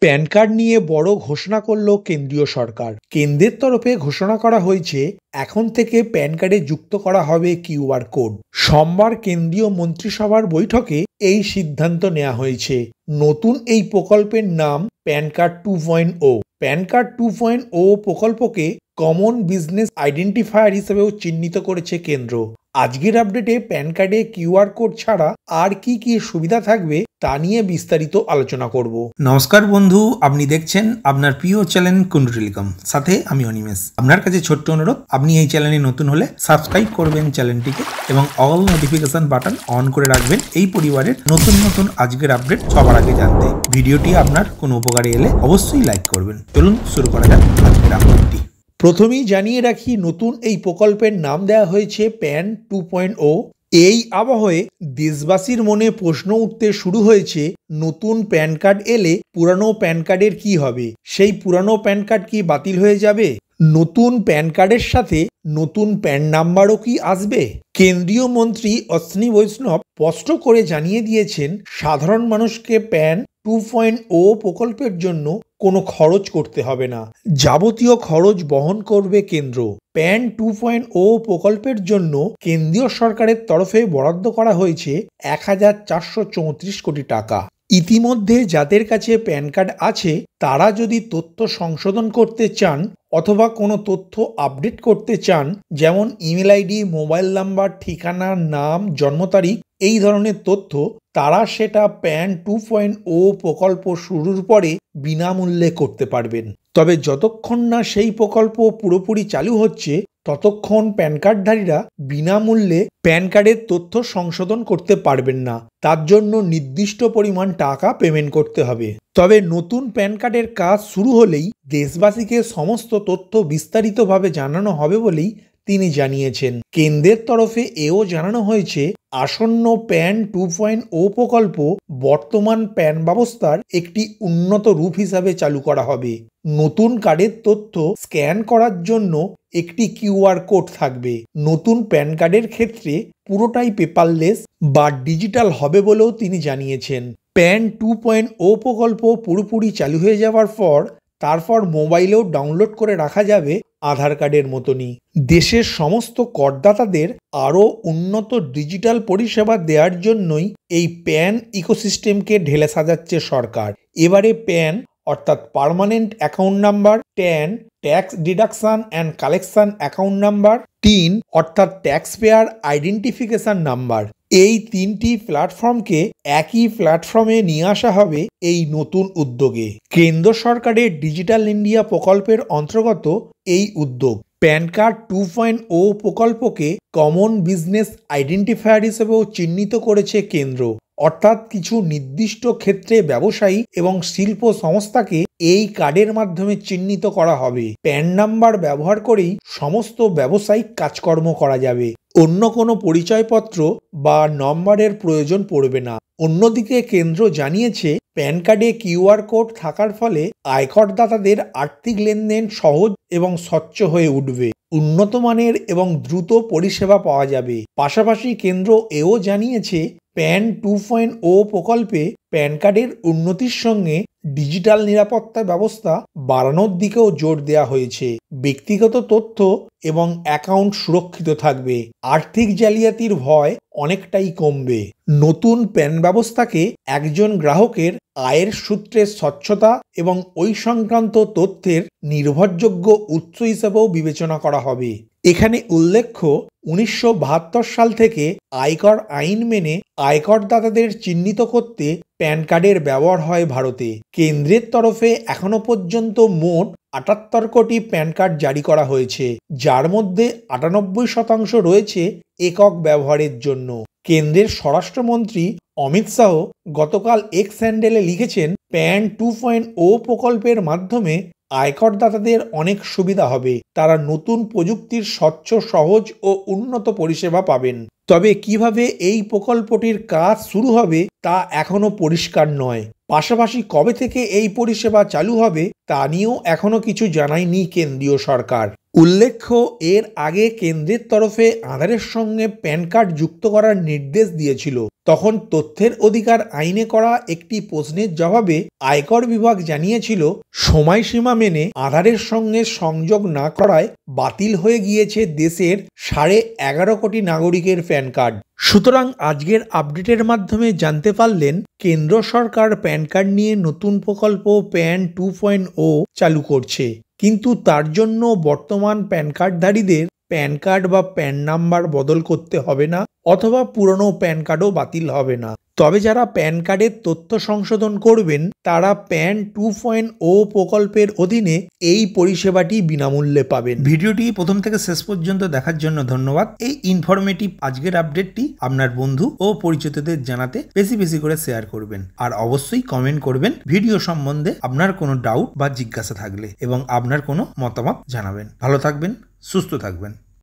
Pan card নিয়ে বড় ঘোষণা করল কেন্দ্রীয় সরকার। কেন্দ্রের তরফে ঘোষণা করা হয়েছে এখন থেকে প্যান কার্ডে যুক্ত করা হবে কিউআর কোড। সোমবার কেন্দ্রীয় মন্ত্রিসভার বৈঠকে এই সিদ্ধান্ত নেওয়া হয়েছে। নতুন এই প্রকল্পের নাম প্যান কার্ড 2.0। প্যান কার্ড 2.0 প্রকল্পকে কমন বিজনেস আইডেন্টিফায়ার হিসেবেও চিহ্নিত করেছে কেন্দ্র। আজকের আপডেটে প্যান কার্ডে কিউআর কোড ছাড়া আর কি কি সুবিধা থাকবে তা নিয়ে বিস্তারিত আলোচনা করব। নমস্কার বন্ধু, আপনি দেখছেন আপনার প্রিয় চ্যানেল কুন্ডু টেলিকম, সাথে আমি অনিমেষ। আপনার কাছে ছোট্ট অনুরোধ, আপনি এই চ্যানেলে নতুন হলে সাবস্ক্রাইব করবেন চ্যানেলটিকে এবং অল নোটিফিকেশন বাটন অন করে রাখবেন এই পরিবারের নতুন নতুন আজকের আপডেট সবার আগে জানতে। ভিডিওটি আপনার কোনো উপকারে এলে অবশ্যই লাইক করবেন। চলুন শুরু করা যাক আজকের আপডেটটি। প্রথমেই জানিয়ে রাখি, নতুন এই প্রকল্পের নাম দেওয়া হয়েছে প্যান 2.0। এই আবহে দেশবাসীর মনে প্রশ্ন উঠতে শুরু হয়েছে, নতুন প্যান কার্ড এলে পুরানো প্যান কার্ডের কি হবে? সেই পুরানো প্যান কার্ড কি বাতিল হয়ে যাবে? নতুন প্যান কার্ডের সাথে নতুন প্যান নাম্বারও কি আসবে? কেন্দ্রীয় মন্ত্রী অশ্বিনী বৈষ্ণব স্পষ্ট করে জানিয়ে দিয়েছেন, সাধারণ মানুষকে প্যান 2.0 প্রকল্পের জন্য কোনো খরচ করতে হবে না। যাবতীয় খরচ বহন করবে কেন্দ্র। প্যান 2.0 প্রকল্পের জন্য কেন্দ্রীয় সরকারের তরফে বরাদ্দ করা হয়েছে 1434 কোটি টাকা। ইতিমধ্যে যাদের কাছে প্যান কার্ড আছে তারা যদি তথ্য সংশোধন করতে চান অথবা কোনো তথ্য আপডেট করতে চান, যেমন ইমেল আইডি, মোবাইল নাম্বার, ঠিকানা, নাম, জন্ম তারিখ, এই ধরনের তথ্য, তারা সেটা প্যান 2.0 প্রকল্প শুরুর পরে বিনামূল্যে করতে পারবেন। তবে যতক্ষণ না সেই প্রকল্প পুরোপুরি চালু হচ্ছে ততক্ষণ প্যান কার্ডধারীরা বিনামূল্যে প্যান কার্ডের তথ্য সংশোধন করতে পারবেন না। তার জন্য নির্দিষ্ট পরিমাণ টাকা পেমেন্ট করতে হবে। তবে নতুন প্যান কার্ডের কাজ শুরু হলেই দেশবাসীকে সমস্ত তথ্য বিস্তারিতভাবে জানানো হবে বলেই তিনি জানিয়েছেন। কেন্দ্রের তরফে এও জানানো হয়েছে, আসন্ন প্যান 2.0 প্রকল্প বর্তমান প্যান ব্যবস্থার একটি উন্নত রূপ হিসাবে চালু করা হবে। নতুন কার্ডের তথ্য স্ক্যান করার জন্য একটি কিউআর কোড থাকবে। নতুন প্যান কার্ডের ক্ষেত্রে পুরোটাই পেপারলেস বা ডিজিটাল হবে বলেও তিনি জানিয়েছেন। প্যান 2.0 প্রকল্প পুরোপুরি চালু হয়ে যাওয়ার পর তারপর মোবাইলেও ডাউনলোড করে রাখা যাবে আধার কার্ডের মতনই। দেশের সমস্ত করদাতাদের আরও উন্নত ডিজিটাল পরিষেবা দেওয়ার জন্যই এই প্যান ইকোসিস্টেমকে ঢেলে সাজাচ্ছে সরকার। এবারে প্যান অর্থাৎ permanent account number, tan tax deduction and collection account number, tin অর্থাৎ ট্যাক্স পেয়ার আইডেন্টিফিকেশন নাম্বার, এই তিনটি প্ল্যাটফর্মকে একই প্ল্যাটফর্মে নিয়ে আসা হবে এই নতুন উদ্যোগে। কেন্দ্র সরকারের ডিজিটাল ইন্ডিয়া প্রকল্পের অন্তর্গত এই উদ্যোগ। প্যান কার্ড 2.0 প্রকল্পকে কমন বিজনেস আইডেন্টিফায়ার হিসেবেও চিহ্নিত করেছে কেন্দ্র। অর্থাৎ কিছু নির্দিষ্ট ক্ষেত্রে ব্যবসায়ী এবং শিল্প সংস্থাকে এই কার্ডের মাধ্যমে চিহ্নিত করা হবে। প্যান নাম্বার ব্যবহার করেই সমস্ত ব্যবসায়িক কাজকর্ম করা যাবে। অন্য কোনো পরিচয়পত্র বা নম্বরের প্রয়োজন পড়বে না। অন্যদিকে কেন্দ্র জানিয়েছে, প্যান কার্ডে কিউআর কোড থাকার ফলে আয়করদাতাদের আর্থিক লেনদেন সহজ এবং স্বচ্ছ হয়ে উঠবে। উন্নত মানের এবং দ্রুত পরিষেবা পাওয়া যাবে। পাশাপাশি কেন্দ্র এও জানিয়েছে, প্যান 2.0 প্রকল্পে প্যান কার্ডের উন্নতির সঙ্গে ডিজিটাল নিরাপত্তা ব্যবস্থা বাড়ানোর দিকেও জোর দেওয়া হয়েছে। ব্যক্তিগত তথ্য এবং অ্যাকাউন্ট সুরক্ষিত থাকবে। আর্থিক জালিয়াতির ভয় অনেকটাই কমবে। নতুন প্যান ব্যবস্থাকে একজন গ্রাহকের আয়ের সূত্রের স্বচ্ছতা এবং ওই সংক্রান্ত তথ্যের নির্ভরযোগ্য উৎস হিসেবেও বিবেচনা করা হবে। এখানে উল্লেখ্য, 1972 সাল থেকে আয়কর আইন মেনে আয়করদাতাদের চিহ্নিত করতে প্যান কার্ডের ব্যবহার হয় ভারতে। কেন্দ্রের তরফে এখনো পর্যন্ত মোট 78 কোটি প্যান কার্ড জারি করা হয়েছে, যার মধ্যে 98% রয়েছে একক ব্যবহারের জন্য। কেন্দ্রের স্বরাষ্ট্রমন্ত্রী অমিত শাহ গতকাল এক্স হ্যান্ডেলে লিখেছেন, প্যান 2.0 প্রকল্পের মাধ্যমে আয়করদাতাদের অনেক সুবিধা হবে। তারা নতুন প্রযুক্তির স্বচ্ছ, সহজ ও উন্নত পরিষেবা পাবেন। তবে কিভাবে এই প্রকল্পটির কাজ শুরু হবে তা এখনো পরিষ্কার নয়। পাশাপাশি কবে থেকে এই পরিষেবা চালু হবে তা নিয়েও এখনো কিছু জানায়নি কেন্দ্রীয় সরকার। উল্লেখ্য, এর আগে কেন্দ্রের তরফে আধারের সঙ্গে প্যান কার্ড যুক্ত করার নির্দেশ দিয়েছিল। তখন তথ্যের অধিকার আইনে করা একটি প্রশ্নের জবাবে আয়কর বিভাগ জানিয়েছিল সময়সীমা মেনে আধারের সঙ্গে সংযোগ না করায় বাতিল হয়ে গিয়েছে দেশের 11.5 কোটি নাগরিকের প্যান কার্ড। সুতরাং আজকের আপডেটের মাধ্যমে জানতে পারলেন কেন্দ্র সরকার প্যান কার্ড নিয়ে নতুন প্রকল্প প্যান 2.0 চালু করছে, কিন্তু তার জন্য বর্তমান প্যান কার্ডধারীদের প্যান কার্ড বা প্যান নাম্বার বদল করতে হবে না, অথবা পুরনো প্যান কার্ডও বাতিল হবে না। তবে যারা প্যান কার্ডের তথ্য সংশোধন করবেন তারা প্যান 2.0 প্রকল্পের অধীনে এই পরিষেবাটি বিনামূল্যে পাবেন। ভিডিওটি প্রথম থেকে শেষ পর্যন্ত দেখার জন্য ধন্যবাদ। এই ইনফরমেটিভ আজকের আপডেটটি আপনার বন্ধু ও পরিচিতদের জানাতে বেশি বেশি করে শেয়ার করবেন, আর অবশ্যই কমেন্ট করবেন ভিডিও সম্বন্ধে আপনার কোনো ডাউট বা জিজ্ঞাসা থাকলে, এবং আপনার কোনো মতামত জানাবেন। ভালো থাকবেন, সুস্থ থাকবেন।